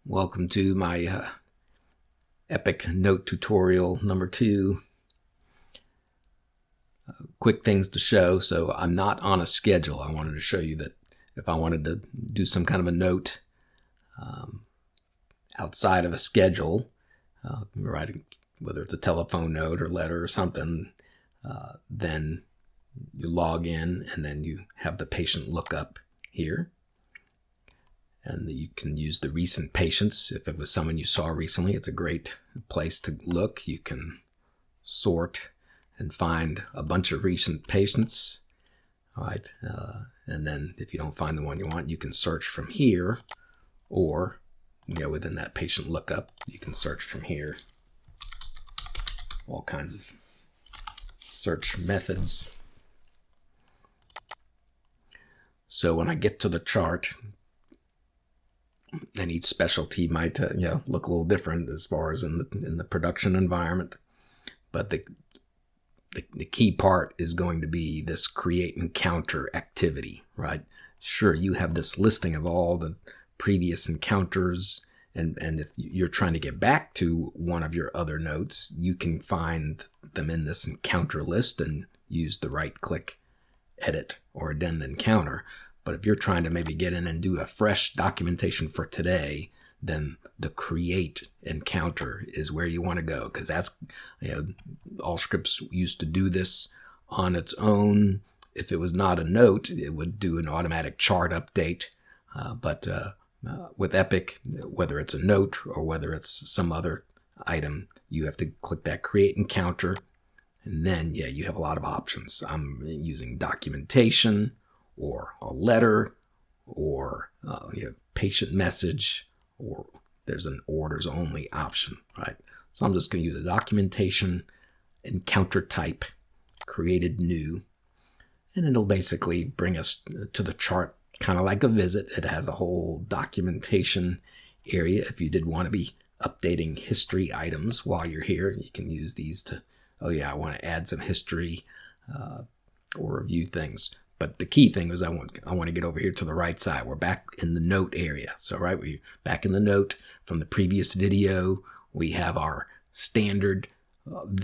Welcome to my epic note tutorial number 2. Quick things to show. So I'm not on a schedule. I wanted to show you that if I wanted to do some kind of a note outside of a schedule, writing, whether it's a telephone note or letter or something, then you log in and then you have the patient lookup here. And you can use the recent patients. If it was someone you saw recently, it's a great place to look. You can sort and find a bunch of recent patients. All right. And then if you don't find the one you want, you can search from here, or within that patient lookup, you can search from here. All kinds of search methods. So when I get to the chart, and each specialty might look a little different as far as in the production environment, but the key part is going to be this create encounter activity, right? Sure, you have this listing of all the previous encounters, and if you're trying to get back to one of your other notes, you can find them in this encounter list and use the right click edit or addend encounter. But if you're trying to maybe get in and do a fresh documentation for today, then the create encounter is where you want to go, because that's, Allscripts used to do this on its own. If it was not a note, it would do an automatic chart update. But with Epic, whether it's a note or whether it's some other item, you have to click that create encounter. And then, you have a lot of options. I'm using documentation, or a letter, or patient message, or there's an orders only option, right? So I'm just going to use a documentation, encounter type, created new, and it'll basically bring us to the chart, kind of like a visit. It has a whole documentation area. If you did want to be updating history items while you're here, you can use these to, I want to add some history or review things. But the key thing is I want to get over here to the right side. We're back in the note area. So, right, we're back in the note from the previous video. We have our standard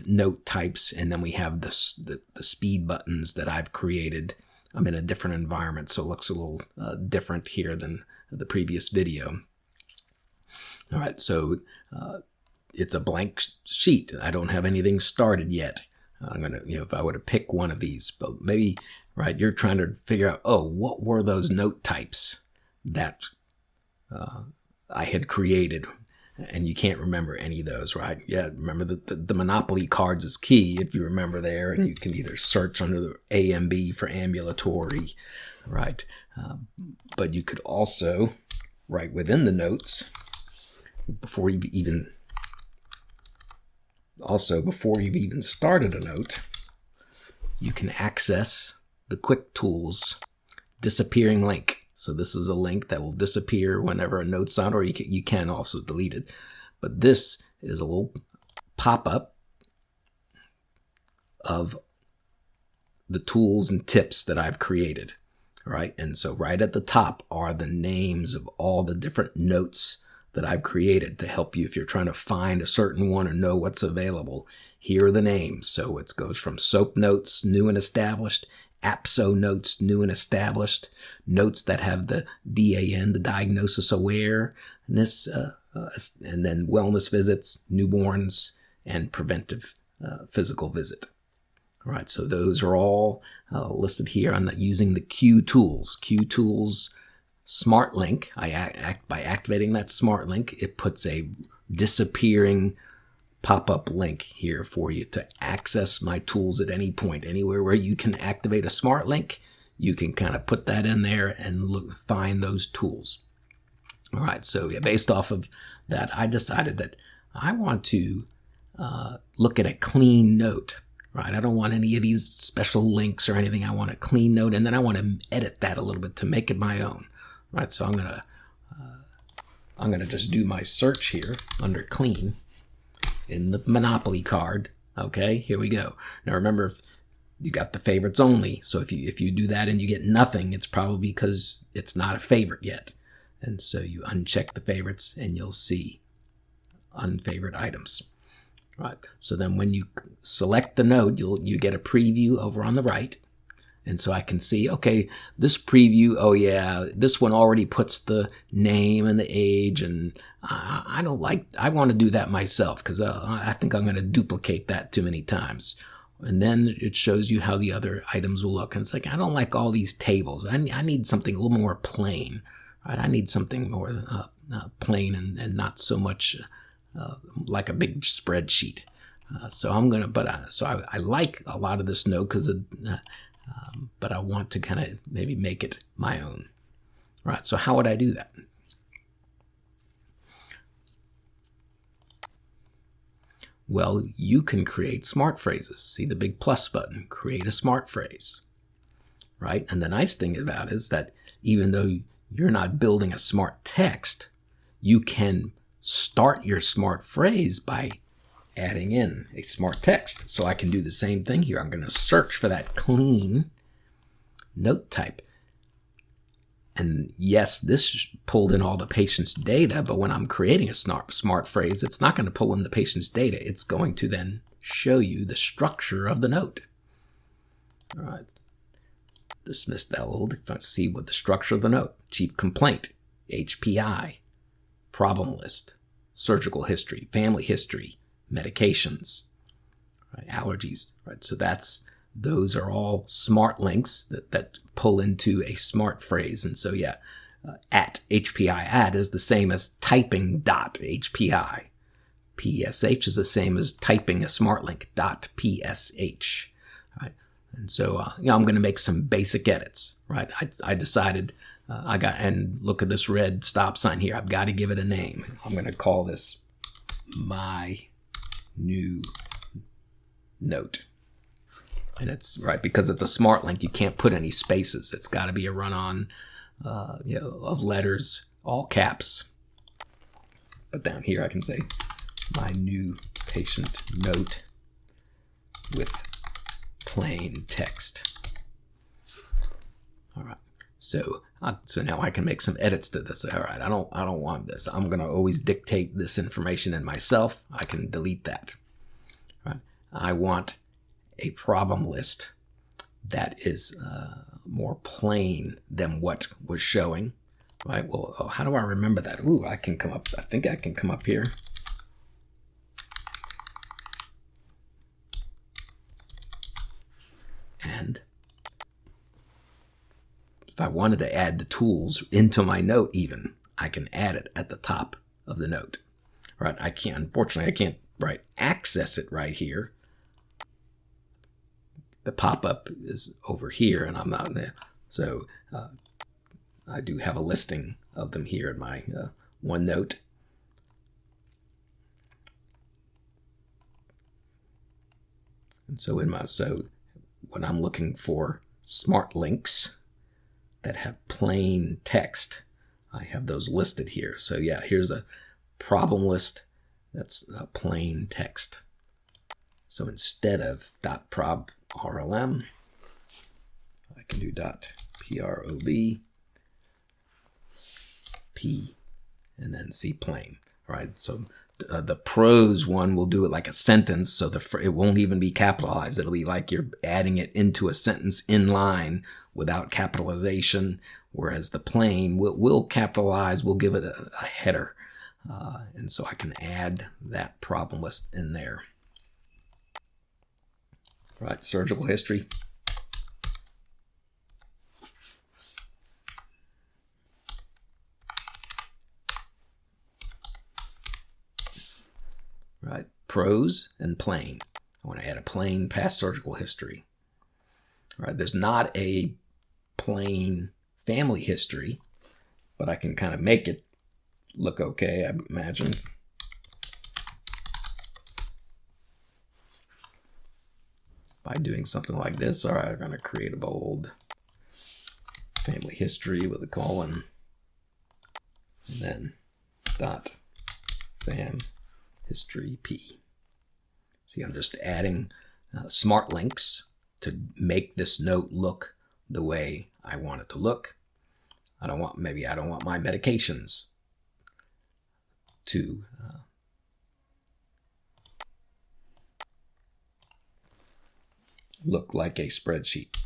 note types, and then we have the speed buttons that I've created. I'm in a different environment, so it looks a little different here than the previous video. All right, so it's a blank sheet. I don't have anything started yet. I'm going to, if I were to pick one of these, but maybe, right, you're trying to figure out, what were those note types that I had created, and you can't remember any of those, right? Yeah, remember the Monopoly cards is key, if you remember there, and you can either search under the A and B for ambulatory, right? But you could also, right within the notes, before you've even started a note, you can access the Quick Tools disappearing link. So this is a link that will disappear whenever a note's on, or you can also delete it. But this is a little pop-up of the tools and tips that I've created, right? And so right at the top are the names of all the different notes that I've created to help you if you're trying to find a certain one or know what's available. Here are the names. So it goes from SOAP notes, new and established, APSO notes, new and established, notes that have the DAN, the diagnosis awareness, and then wellness visits, newborns, and preventive physical visit. All right, so those are all listed here. I'm using the Q Tools. Q Tools Smart Link. By activating that Smart Link, it puts a disappearing pop-up link here for you to access my tools at any point. Anywhere where you can activate a Smart Link, you can kind of put that in there and find those tools. All right, so based off of that, I decided that I want to look at a clean note. Right, I don't want any of these special links or anything. I want a clean note, and then I want to edit that a little bit to make it my own. Right, so I'm gonna just do my search here under clean in the Monopoly card. Okay, here we go. Now remember, if you got the favorites only, so if you do that and you get nothing, it's probably because it's not a favorite yet. And so you uncheck the favorites and you'll see unfavored items. Right. So then when you select the note, you get a preview over on the right. And so I can see, okay, this preview, oh yeah, this one already puts the name and the age, and I want to do that myself because I think I'm going to duplicate that too many times. And then it shows you how the other items will look. And it's like, I don't like all these tables. I need something a little more plain. Right? I need something more plain and not so much like a big spreadsheet. So I like a lot of this note because but I want to kind of maybe make it my own. Right, so how would I do that? Well, you can create smart phrases. See the big plus button, create a smart phrase. Right, and the nice thing about it is that even though you're not building a smart text, you can start your smart phrase by adding in a smart text. So I can do the same thing here. I'm going to search for that clean note type. And yes, this pulled in all the patient's data, but when I'm creating a smart phrase, it's not going to pull in the patient's data. It's going to then show you the structure of the note. All right. Dismiss that little. Let's see what the structure of the note. Chief complaint, HPI, problem list, surgical history, family history, medications, right, allergies. Right, so those are all smart links that pull into a smart phrase. And so yeah, at HPI at is the same as typing .HPI. PSH is the same as typing a smart link .PSH. Right, and so I'm going to make some basic edits. Right, I decided. And look at this red stop sign here. I've got to give it a name. I'm going to call this my new note. And it's right because it's a smart link. You can't put any spaces. It's got to be a run-on, of letters, all caps. But down here I can say my new patient note with plain text. All right. So now I can make some edits to this. All right, I don't want this. I'm going to always dictate this information in myself. I can delete that. Right? I want a problem list that is more plain than what was showing. Right? Well, how do I remember that? Ooh, I can come up. I think I can come up here. And if I wanted to add the tools into my note even, I can add it at the top of the note. Right? Unfortunately, I can't access it right here. The pop-up is over here and I'm not there. So I do have a listing of them here in my OneNote. And so when I'm looking for smart links that have plain text, I have those listed here. So yeah, here's a problem list that's plain text. So instead of .prob_rlm, I can do .prob p and then C plain. Right? So the prose one will do it like a sentence, so it won't even be capitalized. It'll be like you're adding it into a sentence in line without capitalization, whereas the plain will capitalize, we'll give it a header. And so I can add that problem list in there. Right, surgical history. Right, prose and plain. I want to add a plain past surgical history. Right, there's not a plain family history, but I can kind of make it look okay, I imagine. By doing something like this. All right, I'm going to create a bold family history with a colon, and then .fam history p. See, I'm just adding smart links to make this note look the way I want it to look. maybe I don't want my medications to look like a spreadsheet.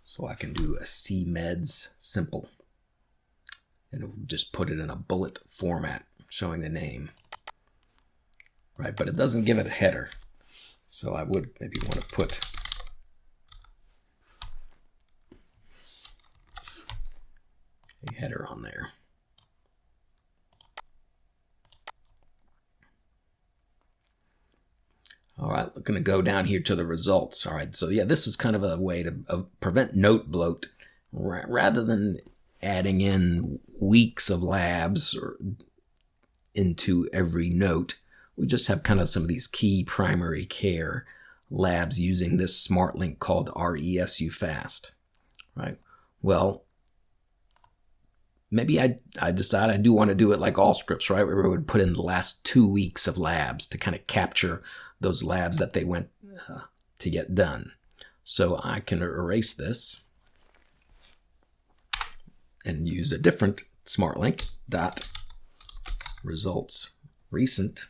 So I can do a CMEDS simple, and it will just put it in a bullet format showing the name, right? But it doesn't give it a header. So I would maybe want to put a header on there. All right, we're going to go down here to the results. All right, so yeah, this is kind of a way to prevent note bloat. Rather than adding in weeks of labs into every note, we just have kind of some of these key primary care labs using this smart link called RESU Fast, right? Well, maybe I decide I do want to do it like Allscripts, right? Where we would put in the last 2 weeks of labs to kind of capture those labs that they went to get done. So I can erase this and use a different smart link, dot results recent,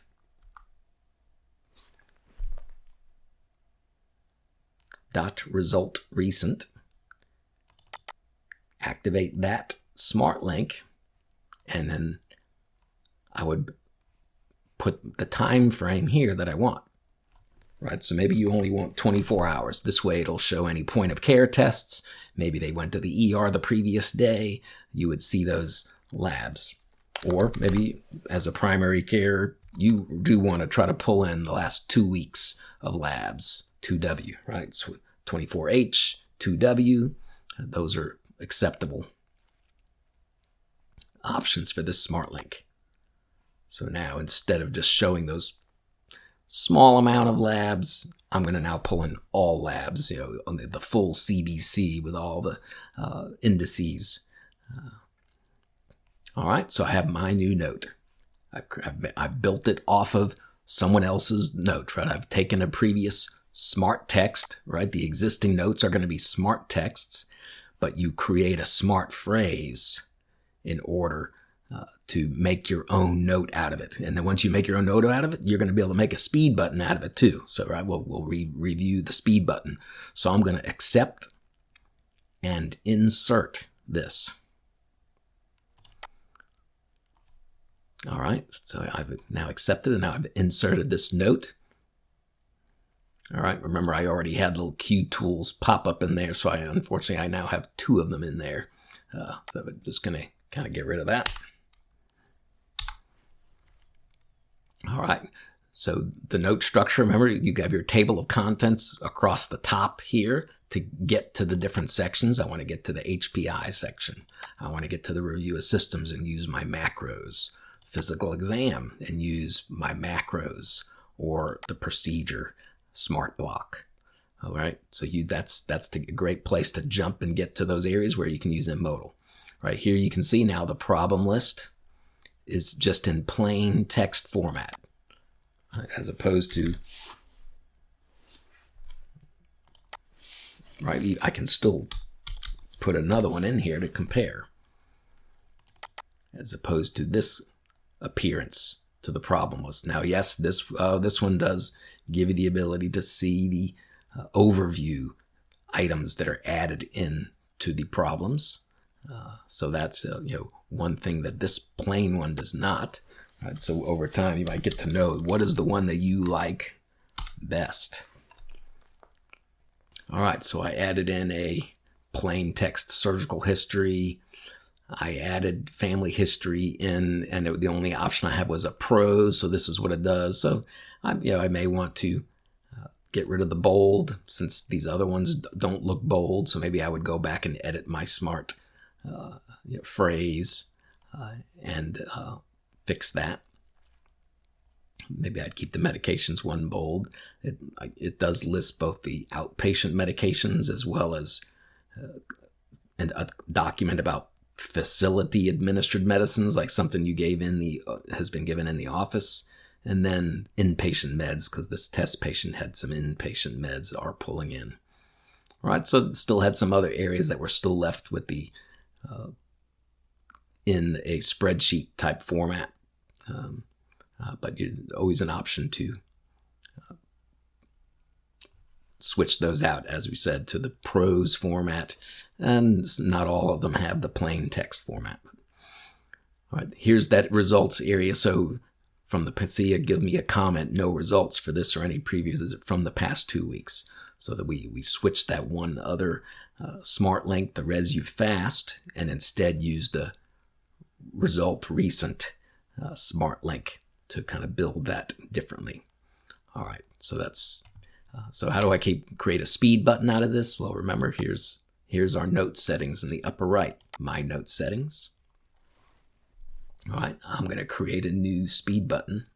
dot result recent, activate that smart link, and then I would put the time frame here that I want. Right, so maybe you only want 24 hours. This way it'll show any point of care tests. Maybe they went to the ER the previous day. You would see those labs. Or maybe as a primary care, you do want to try to pull in the last 2 weeks of labs, 2W, right? So 24H, 2W, those are acceptable options for this smart link. So now instead of just showing those small amount of labs, I'm going to now pull in all labs, on the full CBC with all the indices. All right, so I have my new note. I've built it off of someone else's note, right? I've taken a previous smart text, right? The existing notes are going to be smart texts, but you create a smart phrase in order to make your own note out of it. And then once you make your own note out of it, you're going to be able to make a speed button out of it too. So right, we'll review the speed button. So I'm going to accept and insert this. All right, so I've now accepted and now I've inserted this note. All right, remember I already had little Q tools pop up in there, so unfortunately I now have 2 of them in there. So I'm just going to kind of get rid of that. All right, so the note structure, remember you have your table of contents across the top here. To get to the different sections, I want to get to the HPI section. I want to get to the review of systems and use my macros. Physical exam and use my macros, or the procedure smart block. All right, so that's a great place to jump and get to those areas where you can use M-modal. Right here you can see now the problem list is just in plain text format, as opposed to, right, I can still put another one in here to compare, as opposed to this appearance to the problem list. Now, yes, this one does give you the ability to see the overview items that are added in to the problems. So that's one thing that this plain one does not. Right? So over time, you might get to know what is the one that you like best. All right, so I added in a plain text surgical history. I added family history in, and the only option I had was a prose, so this is what it does. So I may want to get rid of the bold, since these other ones don't look bold, so maybe I would go back and edit my smart phrase and fix that. Maybe I'd keep the medications one bold. It does list both the outpatient medications as well as and a document about facility administered medicines, like something you gave has been given in the office, and then inpatient meds, because this test patient had some inpatient meds are pulling in. All right, so it still had some other areas that were still left with the in a spreadsheet type format, but always an option to switch those out, as we said, to the prose format, and not all of them have the plain text format. All right, here's that results area. So from the PCA, give me a comment, no results for this or any previews from the past 2 weeks. So that we switched that one other smart link, the resu fast, and instead used the result recent smart link to kind of build that differently. All right, so that's so how do I create a speed button out of this? Well, remember, here's our note settings in the upper right, my note settings. All right, I'm going to create a new speed button.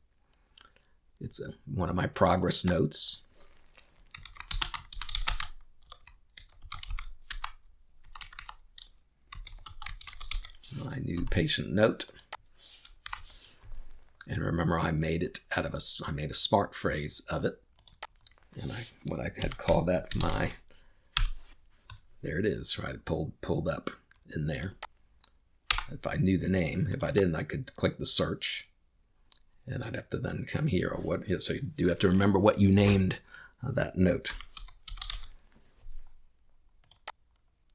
It's one of my progress notes. My new patient note. And remember, I made it out of I made a smart phrase of it. And what I had called that there it is, right? It pulled up in there. If I knew the name, if I didn't, I could click the search, and I'd have to then come here or what. So you do have to remember what you named that note.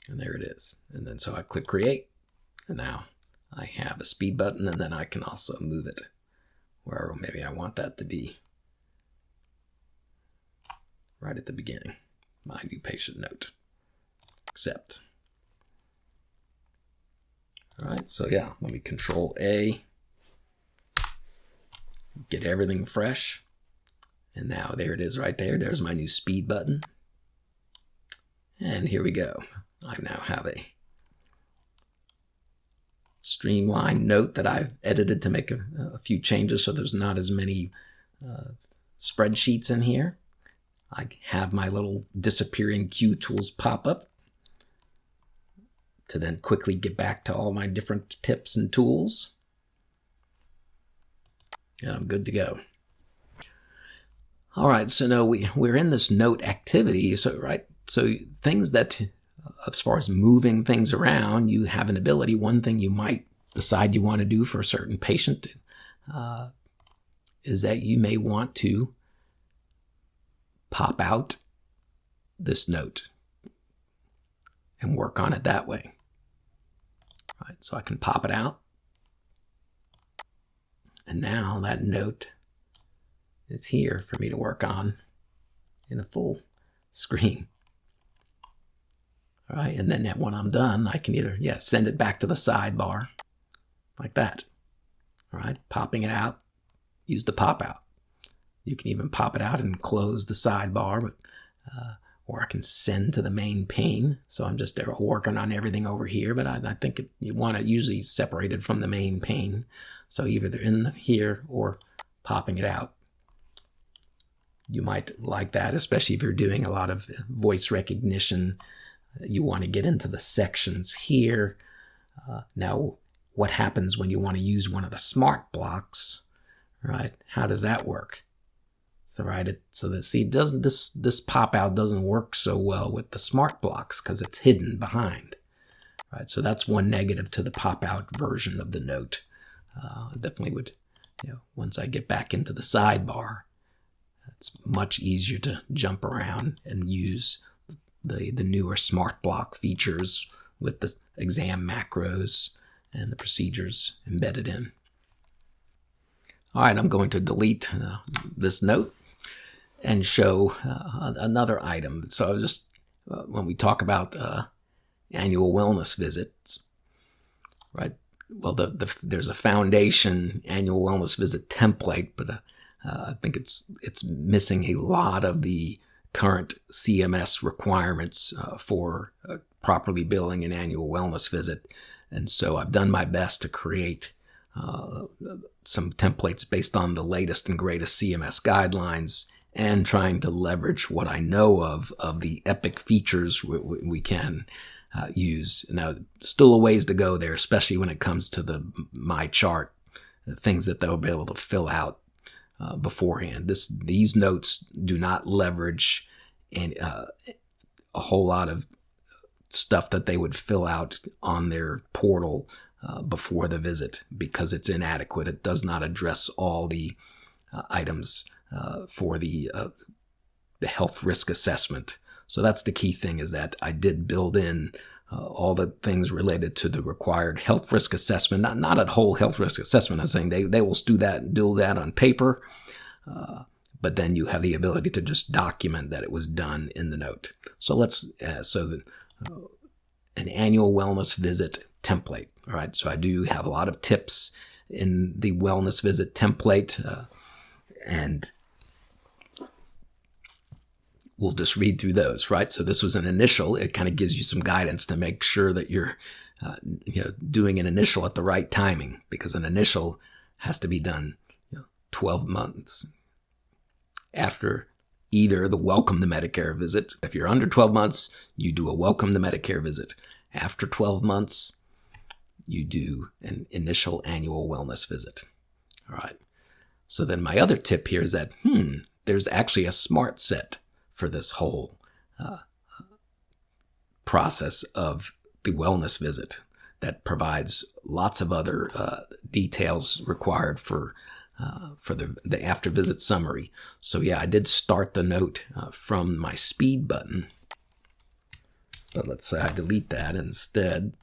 And there it is. And then so I click create, and now I have a speed button, and then I can also move it wherever maybe I want that to be. Right at the beginning, my new patient note. Accept. All right, so yeah, let me Control A, get everything fresh, and now there it is right there. There's my new speed button, and here we go. I now have a streamlined note that I've edited to make a few changes so there's not as many spreadsheets in here. I have my little disappearing Q tools pop up to then quickly get back to all my different tips and tools. And I'm good to go. All right, so now we're in this note activity. So things that, as far as moving things around, you have an ability. One thing you might decide you want to do for a certain patient is that you may want to pop out this note and work on it that way. All right, so I can pop it out. And now that note is here for me to work on in a full screen. All right, and then when I'm done, I can either, send it back to the sidebar like that. All right, popping it out, use the pop out. You can even pop it out and close the sidebar, or I can send to the main pane. So I'm just working on everything over here, but I think you want it usually separated from the main pane. So either they're in here or popping it out. You might like that, especially if you're doing a lot of voice recognition. You want to get into the sections here. Now, what happens when you want to use one of the smart blocks, right? How does that work? So this pop out doesn't work so well with the smart blocks because it's hidden behind, right? So that's one negative to the pop out version of the note. I definitely would, once I get back into the sidebar, it's much easier to jump around and use the newer smart block features with the exam macros and the procedures embedded in. All right, I'm going to delete this note and show another item. So just when we talk about annual wellness visits, right? Well, there's a foundation annual wellness visit template, but I think it's missing a lot of the current CMS requirements for properly billing an annual wellness visit. And so I've done my best to create some templates based on the latest and greatest CMS guidelines and trying to leverage what I know of the epic features we can use. Now, still a ways to go there, especially when it comes to the My Chart, things that they'll be able to fill out beforehand. These notes do not leverage a whole lot of stuff that they would fill out on their portal before the visit because it's inadequate. It does not address all the items for the health risk assessment. So that's the key thing, is that I did build in all the things related to the required health risk assessment, not a whole health risk assessment. I'm saying they will do that on paper, but then you have the ability to just document that it was done in the note. So an annual wellness visit template. All right. So I do have a lot of tips in the wellness visit template, and we'll just read through those, right? So this was an initial. It kind of gives you some guidance to make sure that you're doing an initial at the right timing, because an initial has to be done 12 months after either the welcome to Medicare visit. If you're under 12 months, you do a welcome to Medicare visit. After 12 months, you do an initial annual wellness visit. All right. So then my other tip here is that, there's actually a smart set for this whole process of the wellness visit that provides lots of other details required for the after visit summary. So yeah, I did start the note from my speed button, but let's say I delete that. Instead,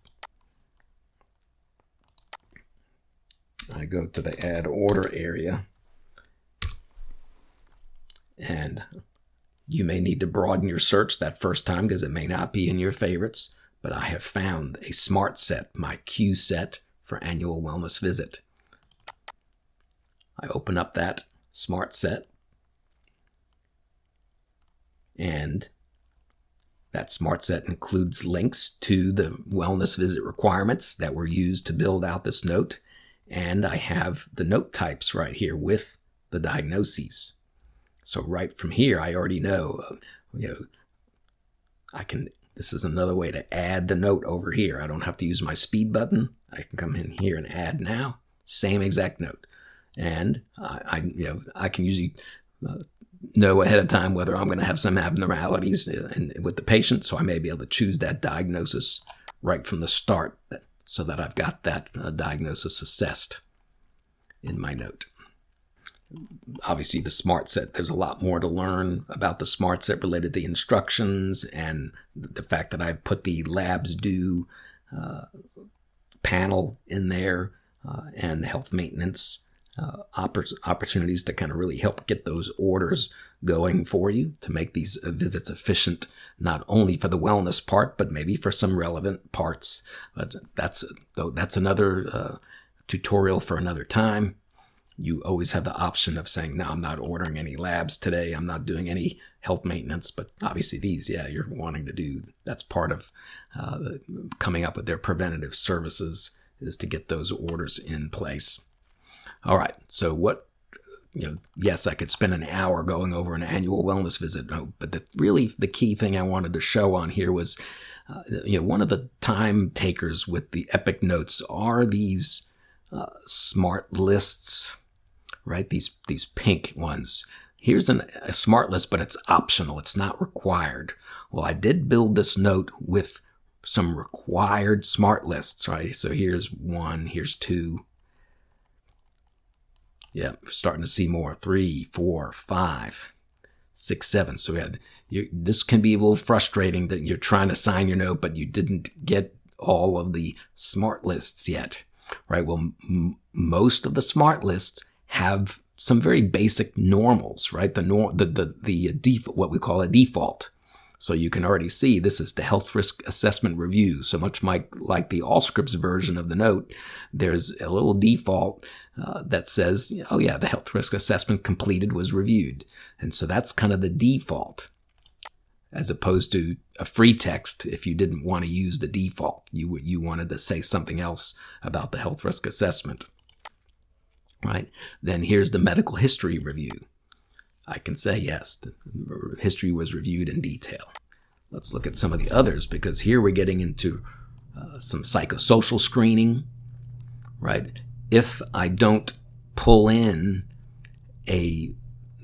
I go to the add order area, and you may need to broaden your search that first time because it may not be in your favorites, but I have found a smart set, my Q set for annual wellness visit. I open up that smart set, and that smart set includes links to the wellness visit requirements that were used to build out this note, and I have the note types right here with the diagnoses. So right from here, I already know, this is another way to add the note over here. I don't have to use my speed button. I can come in here and add now, same exact note. And I can usually know ahead of time whether I'm going to have some abnormalities with the patient, so I may be able to choose that diagnosis right from the start so that I've got that diagnosis assessed in my note. Obviously, the smart set, there's a lot more to learn about the smart set related to the instructions and the fact that I've put the labs due panel in there and health maintenance opportunities to kind of really help get those orders going for you to make these visits efficient, not only for the wellness part, but maybe for some relevant parts. But that's another tutorial for another time. You always have the option of saying, no, I'm not ordering any labs today. I'm not doing any health maintenance. But obviously these, you're wanting to do. That's part of coming up with their preventative services, is to get those orders in place. All right. So yes, I could spend an hour going over an annual wellness visit. But the key thing I wanted to show on here was, one of the time takers with the Epic Notes are these smart lists, right? These pink ones. Here's a smart list, but it's optional. It's not required. Well, I did build this note with some required smart lists, right? So here's 1, here's 2. Yeah, we're starting to see more. 3, 4, 5, 6, 7. So this can be a little frustrating that you're trying to sign your note, but you didn't get all of the smart lists yet, right? Well, most of the smart lists have some very basic normals, right? The default, what we call a default. So you can already see this is the health risk assessment review. So much like the Allscripts version of the note, there's a little default that says, the health risk assessment completed was reviewed. And so that's kind of the default, as opposed to a free text. If you didn't want to use the default, you wanted to say something else about the health risk assessment, right? Then here's the medical history review. I can say, yes, the history was reviewed in detail. Let's look at some of the others, because here we're getting into some psychosocial screening, right? If I don't pull in a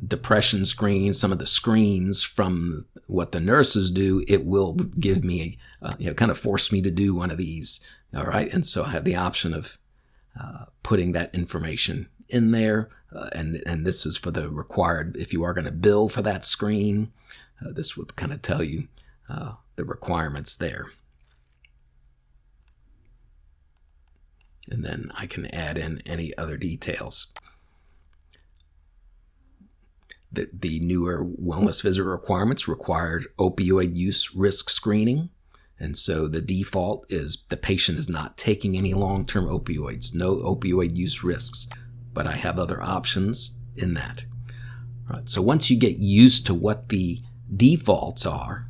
depression screens, some of the screens from what the nurses do, it will give me, kind of force me to do one of these. All right. And so I have the option of putting that information in there. And this is for the required, if you are going to bill for that screen, this would kind of tell you the requirements there. And then I can add in any other details. The newer wellness visit requirements required opioid use risk screening. And so the default is the patient is not taking any long-term opioids, no opioid use risks, but I have other options in that. All right, so once you get used to what the defaults are,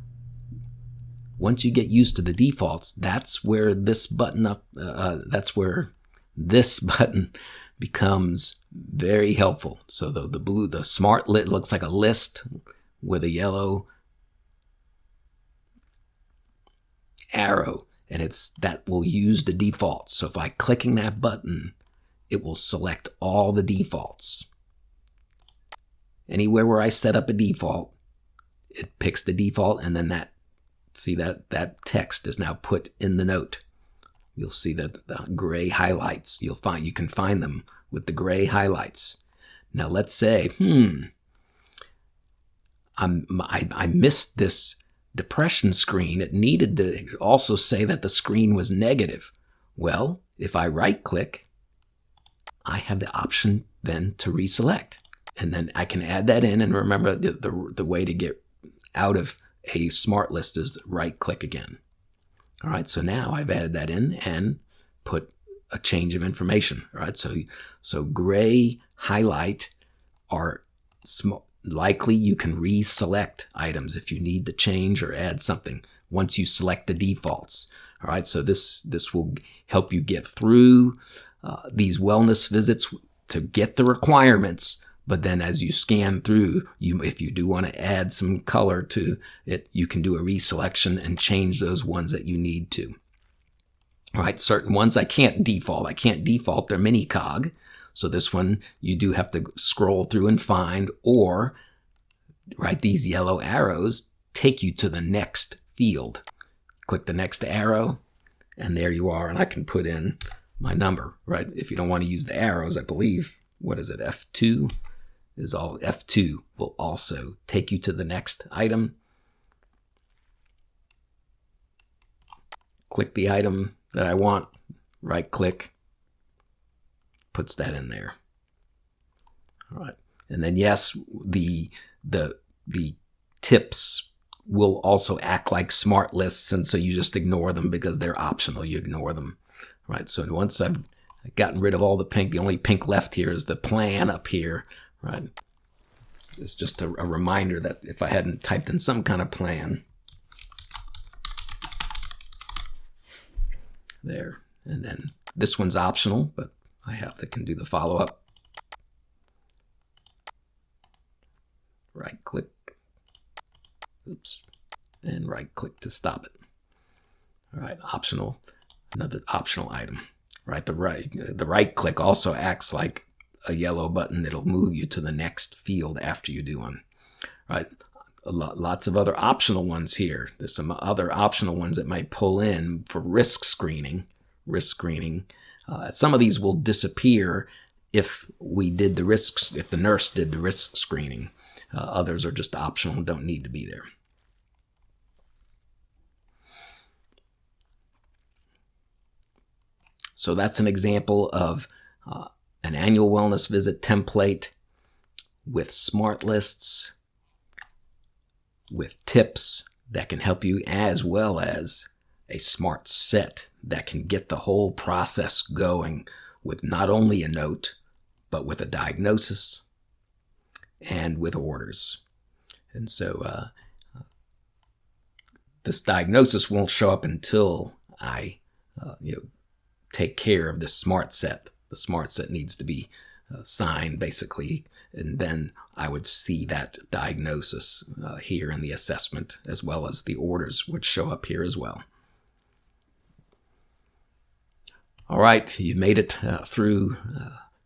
once you get used to the defaults, that's where this button becomes very helpful. So the smart lit looks like a list with a yellow arrow, and that will use the defaults. So if I clicking that button, it will select all the defaults. Anywhere where I set up a default, it picks the default, and then that text is now put in the note. You'll see that the gray highlights. You can find them with the gray highlights. Now let's say, I missed this depression screen. It needed to also say that the screen was negative. Well, if I right click, I have the option then to reselect. And then I can add that in, and remember the way to get out of a smart list is right click again. All right, so now I've added that in and put a change of information. All right, so gray highlight are likely you can reselect items if you need to change or add something once you select the defaults. All right, so this will help you get through these wellness visits to get the requirements. But then as you scan through, if you do want to add some color to it, you can do a reselection and change those ones that you need to. All right, certain ones I can't default. They're mini cog. So this one you do have to scroll through and find, or right, these yellow arrows take you to the next field. Click the next arrow, and there you are. And I can put in my number, right? If you don't want to use the arrows, I believe, what is it, F2? F2 will also take you to the next item. Click the item that I want, right click, puts that in there. All right. And then yes, the tips will also act like smart lists, and so you just ignore them because they're optional. You ignore them. All right. So once I've gotten rid of all the pink, the only pink left here is the plan up here. Right. It's just a reminder that if I hadn't typed in some kind of plan there, and then this one's optional, but I can do the follow-up. Right click, oops, and right click to stop it. All right, optional, another optional item. Right, the right click also acts like a yellow button that'll move you to the next field after you do one. Right, lots of other optional ones here. There's some other optional ones that might pull in for risk screening. Some of these will disappear if we did the risks, if the nurse did the risk screening. Others are just optional and don't need to be there. So that's an example of an annual wellness visit template with smart lists, with tips that can help you, as well as a smart set that can get the whole process going with not only a note, but with a diagnosis and with orders. And so this diagnosis won't show up until I take care of this smart set. The smart set needs to be signed, basically, and then I would see that diagnosis here in the assessment, as well as the orders would show up here as well. All right, you made it through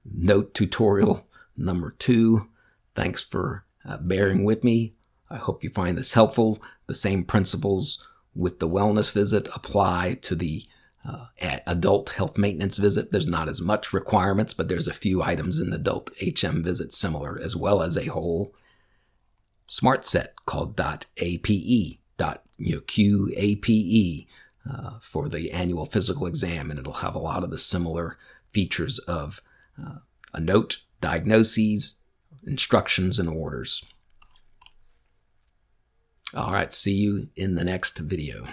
note tutorial number 2 Thanks for bearing with me. I hope you find this helpful. The same principles with the wellness visit apply to the adult health maintenance visit. There's not as much requirements, but there's a few items in the adult HM visit similar, as well as a whole smart set called .APE, QAPE, for the annual physical exam, and it'll have a lot of the similar features of a note, diagnoses, instructions, and orders. All right, see you in the next video.